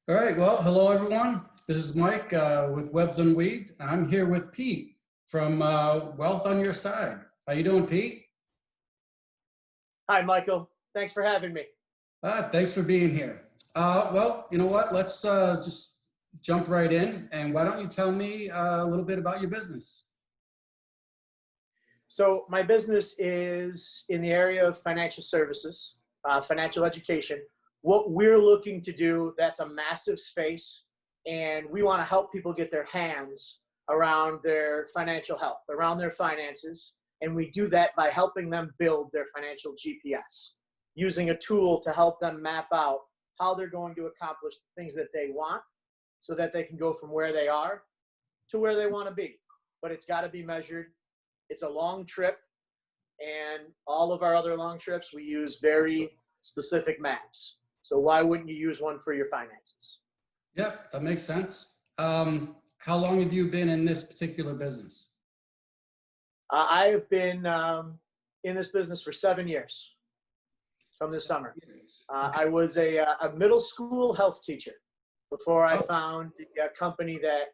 All right, well, hello everyone. This is Mike with Webs Unweaved. I'm here with Pete from Wealth on Your Side. How you doing, Pete? Hi, Michael. Thanks for having me. Thanks for being here. Well, you know what? Let's just jump right in. And why don't you tell me a little bit about your business? So my business is in the area of financial services, financial education. What we're looking to do, that's a massive space, and we want to help people get their hands around their financial health, around their finances, and we do that by helping them build their financial GPS, using a tool to help them map out how they're going to accomplish things that they want so that they can go from where they are to where they want to be. But it's got to be measured. It's a long trip, and all of our other long trips, we use very specific maps. So why wouldn't you use one for your finances? Yep, that makes sense. How long have you been in this particular business? I have been in this business for 7 years from this summer. I was a middle school health teacher before I found a company that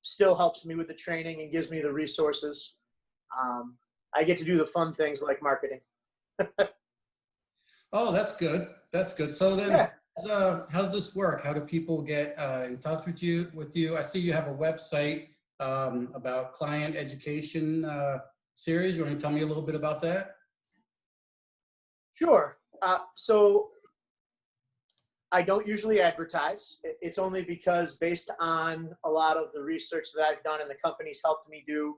still helps me with the training and gives me the resources. I get to do the fun things like marketing. Oh, that's good. That's good. So then, yeah. How does this work? How do people get in touch with you? I see you have a website about client education series. You want to tell me a little bit about that? Sure. So I don't usually advertise. It's only because based on a lot of the research that I've done and the company's helped me do,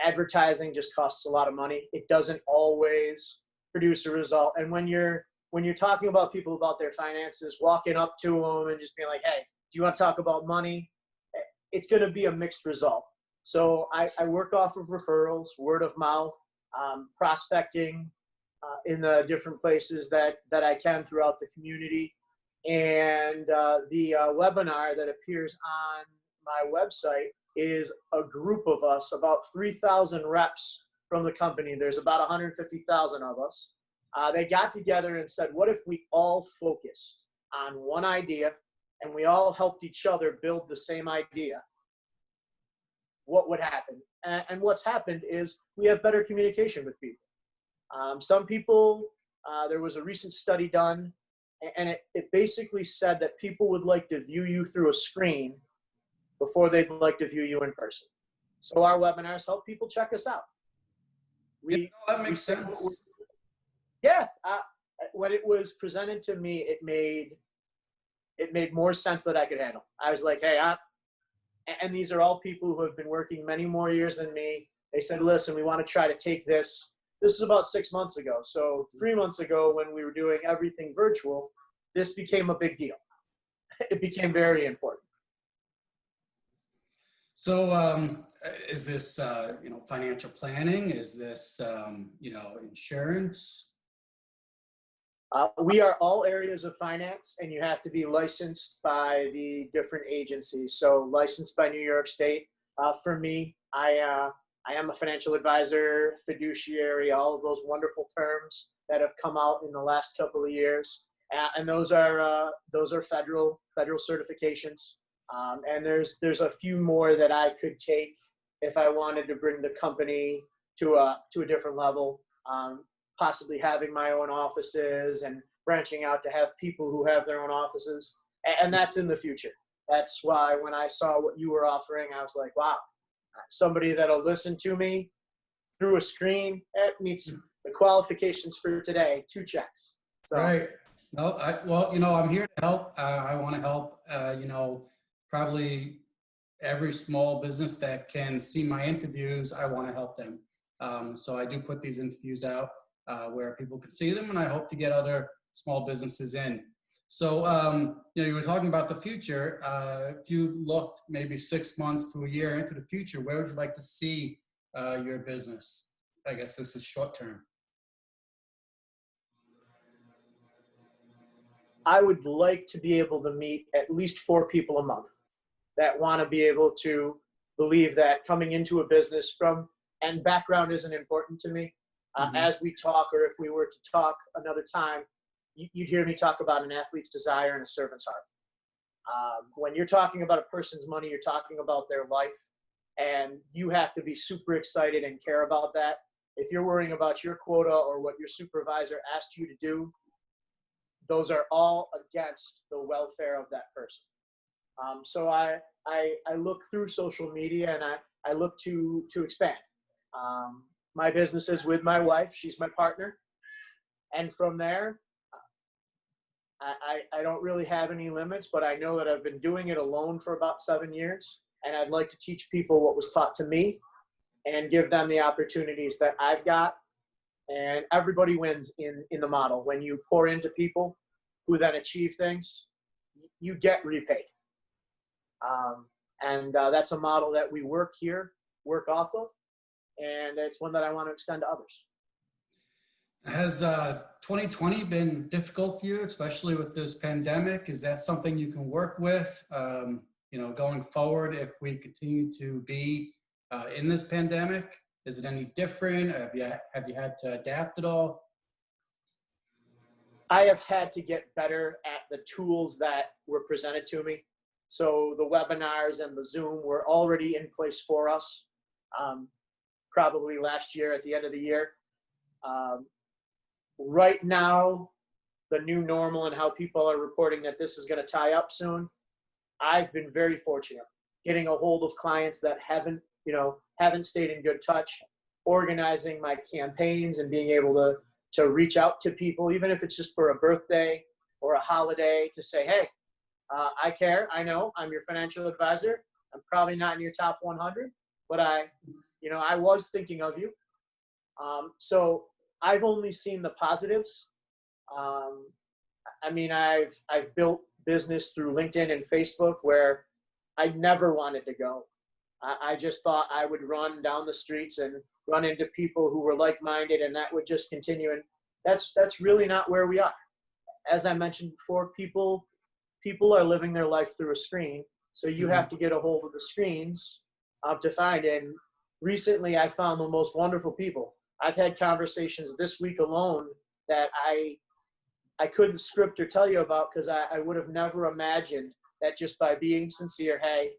advertising just costs a lot of money. It doesn't always produce a result. And when you're talking about people about their finances, walking up to them and just being like, hey, do you want to talk about money? It's going to be a mixed result. So I work off of referrals, word of mouth, prospecting in the different places that I can throughout the community. And the webinar that appears on my website is a group of us, about 3,000 reps from the company. There's about 150,000 of us. They got together and said, what if we all focused on one idea and we all helped each other build the same idea? What would happen? And what's happened is we have better communication with people. Some people, there was a recent study done, and it basically said that people would like to view you through a screen before they'd like to view you in person. So our webinars help people check us out. That makes sense. Yeah, when it was presented to me, it made more sense that I could handle. I was like, hey, and these are all people who have been working many more years than me. They said, listen, we want to try to take this. This was about 6 months ago. So 3 months ago, when we were doing everything virtual, this became a big deal. It became very important. So is this, financial planning? Is this, insurance? We are all areas of finance, and you have to be licensed by the different agencies. So licensed by New York State. For me, I am a financial advisor, fiduciary, all of those wonderful terms that have come out in the last couple of years. And those are federal certifications. And there's a few more that I could take if I wanted to bring the company to a different level. Possibly having my own offices and branching out to have people who have their own offices. And that's in the future. That's why when I saw what you were offering, I was like, wow, somebody that'll listen to me through a screen, that meets the qualifications for today, 2 checks. So. Right. No, I'm here to help. I want to help, probably every small business that can see my interviews, I want to help them. So I do put these interviews out where people can see them, and I hope to get other small businesses in. So, you were talking about the future. If you looked maybe 6 months to a year into the future, where would you like to see your business? I guess this is short term. I would like to be able to meet at least 4 people a month that want to be able to believe that coming into a business and background isn't important to me. As we talk, or if we were to talk another time, you'd hear me talk about an athlete's desire and a servant's heart. When you're talking about a person's money, you're talking about their life, and you have to be super excited and care about that. If you're worrying about your quota or what your supervisor asked you to do, those are all against the welfare of that person. So I look through social media, and I look to expand. My business is with my wife. She's my partner. And from there, I don't really have any limits, but I know that I've been doing it alone for about 7 years. And I'd like to teach people what was taught to me and give them the opportunities that I've got. And everybody wins in the model. When you pour into people who then achieve things, you get repaid. That's a model that we work off of. And it's one that I want to extend to others. Has 2020 been difficult for you, especially with this pandemic? Is that something you can work with, going forward if we continue to be in this pandemic? Is it any different? Have you had to adapt at all? I have had to get better at the tools that were presented to me. So the webinars and the Zoom were already in place for us, probably last year at the end of the year. Right now, the new normal and how people are reporting that this is going to tie up soon, I've been very fortunate getting a hold of clients that haven't stayed in good touch, organizing my campaigns and being able to reach out to people, even if it's just for a birthday or a holiday, to say, hey, I care. I know I'm your financial advisor. I'm probably not in your top 100, but I was thinking of you. So I've only seen the positives. I've built business through LinkedIn and Facebook where I never wanted to go. I just thought I would run down the streets and run into people who were like-minded, and that would just continue. And that's really not where we are. As I mentioned before, people are living their life through a screen. So you have to get a hold of the screens to find. And recently I found the most wonderful people. I've had conversations this week alone that I couldn't script or tell you about, because I would have never imagined that just by being sincere, hey,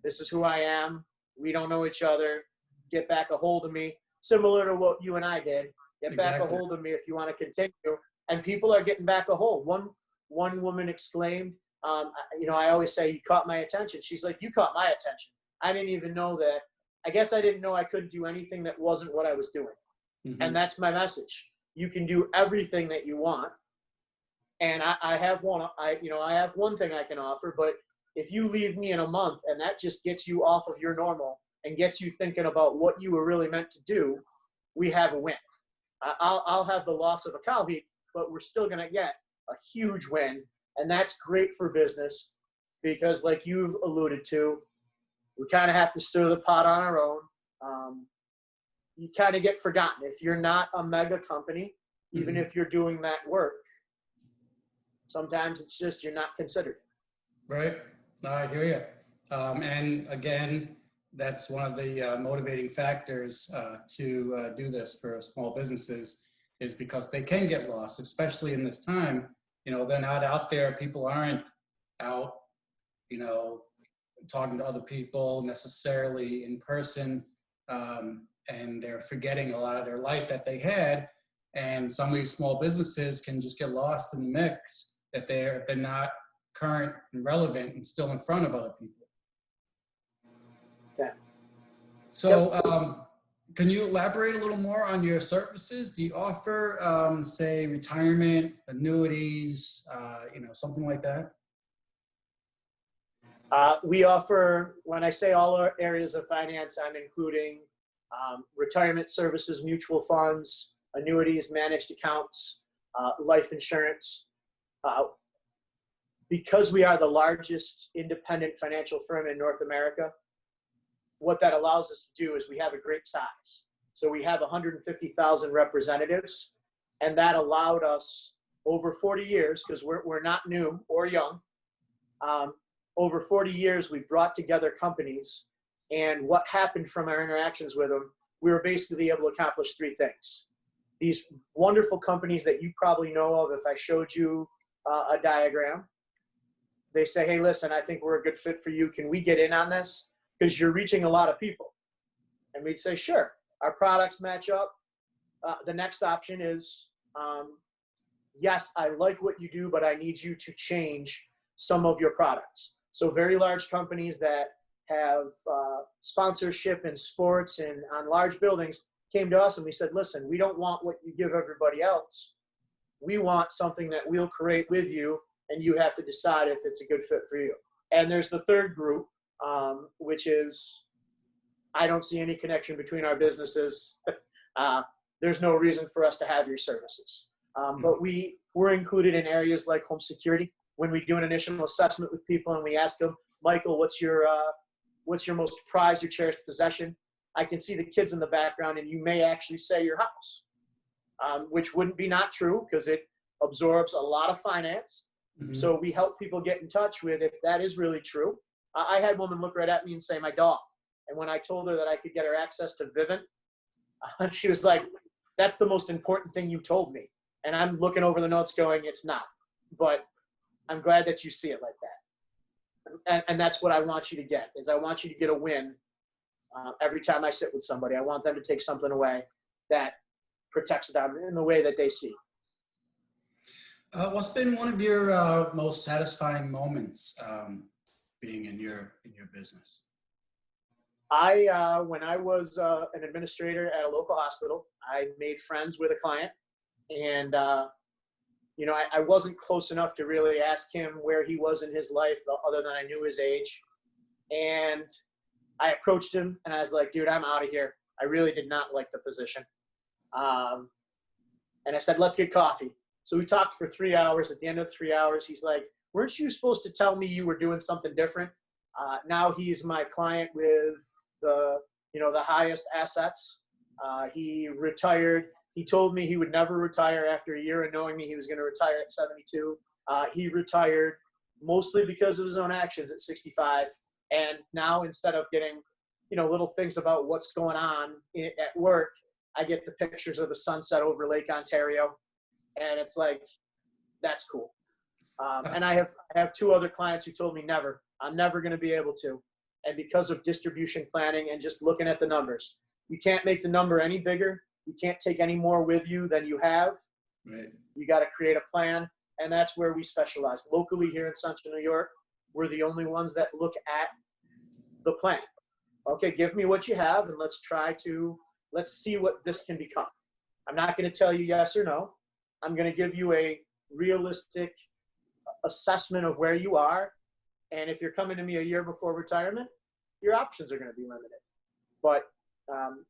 this is who I am. We don't know each other. Get back a hold of me. Similar to what you and I did. Get back a hold of me if you want to continue. And people are getting back a hold. One woman exclaimed, I always say, you caught my attention. She's like, you caught my attention. I didn't even know that. I guess I didn't know I couldn't do anything that wasn't what I was doing. Mm-hmm. And that's my message. You can do everything that you want. And I have one thing I can offer, but if you leave me in a month and that just gets you off of your normal and gets you thinking about what you were really meant to do, we have a win. I'll have the loss of a colleague, but we're still going to get a huge win. And that's great for business because, like you've alluded to, we kind of have to stir the pot on our own. You kind of get forgotten. If you're not a mega company, even if you're doing that work, sometimes it's just you're not considered. Right. No, I hear you. And again, that's one of the motivating factors to do this for small businesses, is because they can get lost, especially in this time. They're not out there. People aren't out, talking to other people necessarily in person. And they're forgetting a lot of their life that they had. And some of these small businesses can just get lost in the mix if they're not current and relevant and still in front of other people. Yeah. So can you elaborate a little more on your services? Do you offer, say, retirement, annuities, something like that? We offer, when I say all our areas of finance, I'm including retirement services, mutual funds, annuities, managed accounts, life insurance. Because we are the largest independent financial firm in North America, what that allows us to do is we have a great size. So we have 150,000 representatives, and that allowed us over 40 years, because we're not new or young, over 40 years, we brought together companies, and what happened from our interactions with them, we were basically able to accomplish three things. These wonderful companies that you probably know of if I showed you a diagram, they say, hey, listen, I think we're a good fit for you. Can we get in on this? Because you're reaching a lot of people. And we'd say, sure, our products match up. The next option is, yes, I like what you do, but I need you to change some of your products. So very large companies that have sponsorship in sports and on large buildings came to us and we said, listen, we don't want what you give everybody else. We want something that we'll create with you, and you have to decide if it's a good fit for you. And there's the third group, which is, I don't see any connection between our businesses. There's no reason for us to have your services. But we're included in areas like home security. When we do an initial assessment with people and we ask them, Michael, what's your most prized or cherished possession? I can see the kids in the background, and you may actually say your house, which wouldn't be not true because it absorbs a lot of finance. Mm-hmm. So we help people get in touch with if that is really true. I had a woman look right at me and say, my dog. And when I told her that I could get her access to Vivint, she was like, that's the most important thing you told me. And I'm looking over the notes going, it's not. But I'm glad that you see it like that. And that's what I want you to get, is I want you to get a win every time I sit with somebody. I want them to take something away that protects them in the way that they see. What's been one of your most satisfying moments being in your business? When I was an administrator at a local hospital, I made friends with a client, and I wasn't close enough to really ask him where he was in his life, other than I knew his age. And I approached him, and I was like, dude, I'm out of here. I really did not like the position. And I said, let's get coffee. So we talked for 3 hours. At the end of 3 hours, he's like, weren't you supposed to tell me you were doing something different? Now he's my client with the highest assets. He retired. He told me he would never retire after a year of knowing me he was going to retire at 72. He retired mostly because of his own actions at 65. And now instead of getting, little things about what's going on at work, I get the pictures of the sunset over Lake Ontario. And it's like, that's cool. And I have 2 other clients who told me never. I'm never going to be able to. And because of distribution planning and just looking at the numbers, you can't make the number any bigger. You can't take any more with you than you have. Right. You got to create a plan. And that's where we specialize. Locally here in Central New York, we're the only ones that look at the plan. Okay, give me what you have and let's see what this can become. I'm not going to tell you yes or no. I'm going to give you a realistic assessment of where you are. And if you're coming to me a year before retirement, your options are going to be limited. But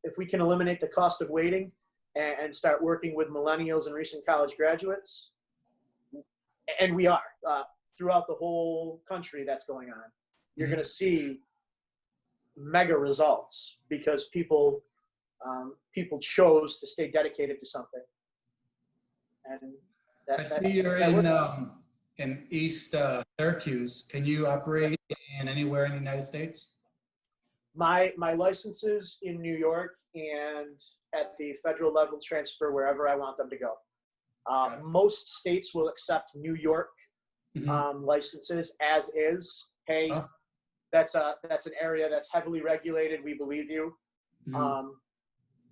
if we can eliminate the cost of waiting and start working with millennials and recent college graduates, and we are throughout the whole country, that's going on, you're going to see mega results because people chose to stay dedicated to something. And I see you're in East Syracuse. Can you operate in anywhere in the United States? My licenses in New York, and at the federal level transfer wherever I want them to go. Most states will accept New York licenses as is. Hey, that's an area that's heavily regulated. We believe you.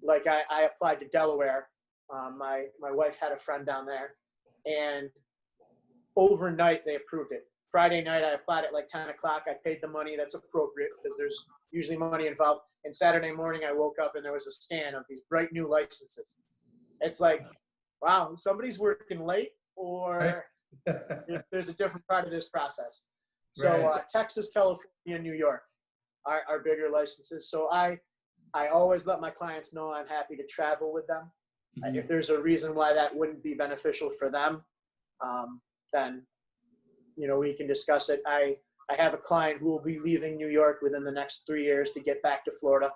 Like I applied to Delaware. My wife had a friend down there, and overnight they approved it. Friday night I applied at like 10 o'clock. I paid the money that's appropriate because there's usually money involved. And Saturday morning I woke up and there was a scan of these bright new licenses. It's like, wow, somebody's working late, or there's a different part of this process. So Texas, California, New York are bigger licenses. So I always let my clients know I'm happy to travel with them. If there's a reason why that wouldn't be beneficial for them, then we can discuss it. I have a client who will be leaving New York within the next 3 years to get back to Florida.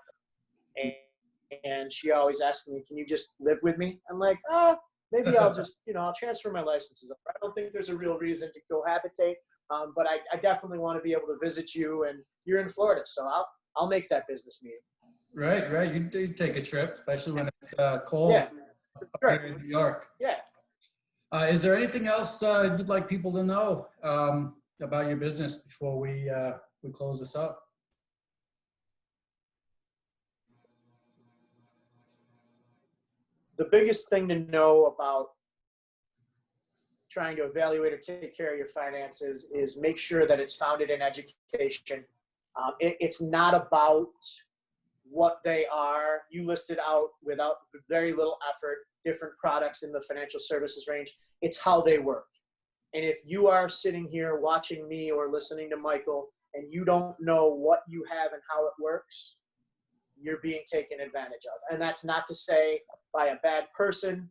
And she always asks me, can you just live with me? I'm like, maybe I'll just, I'll transfer my licenses over. I don't think there's a real reason to cohabitate, but I definitely want to be able to visit you, and you're in Florida, so I'll make that business meeting. Right. You do take a trip, especially when it's cold here in New York. Yeah. Is there anything else you'd like people to know about your business before we close this up. The biggest thing to know about trying to evaluate or take care of your finances is make sure that it's founded in education. It's not about what they are. You listed out without very little effort different products in the financial services range. It's how they work. And if you are sitting here watching me or listening to Michael and you don't know what you have and how it works, you're being taken advantage of. And that's not to say by a bad person.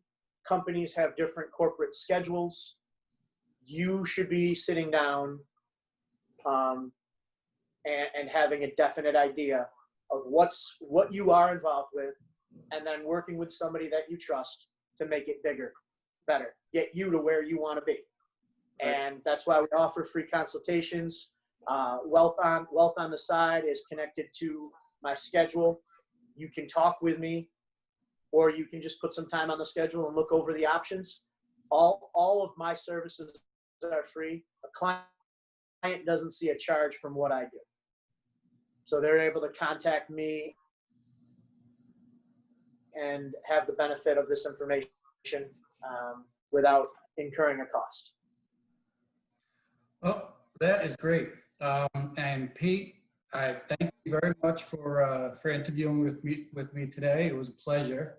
Companies have different corporate schedules. You should be sitting down and having a definite idea of what you are involved with, and then working with somebody that you trust to make it bigger, better, get you to where you want to be. And that's why we offer free consultations. Wealth on the Side is connected to my schedule. You can talk with me, or you can just put some time on the schedule and look over the options. All of my services are free. A client doesn't see a charge from what I do. So they're able to contact me and have the benefit of this information without incurring a cost. Well, that is great. And Pete, I thank you very much for interviewing with me today. It was a pleasure.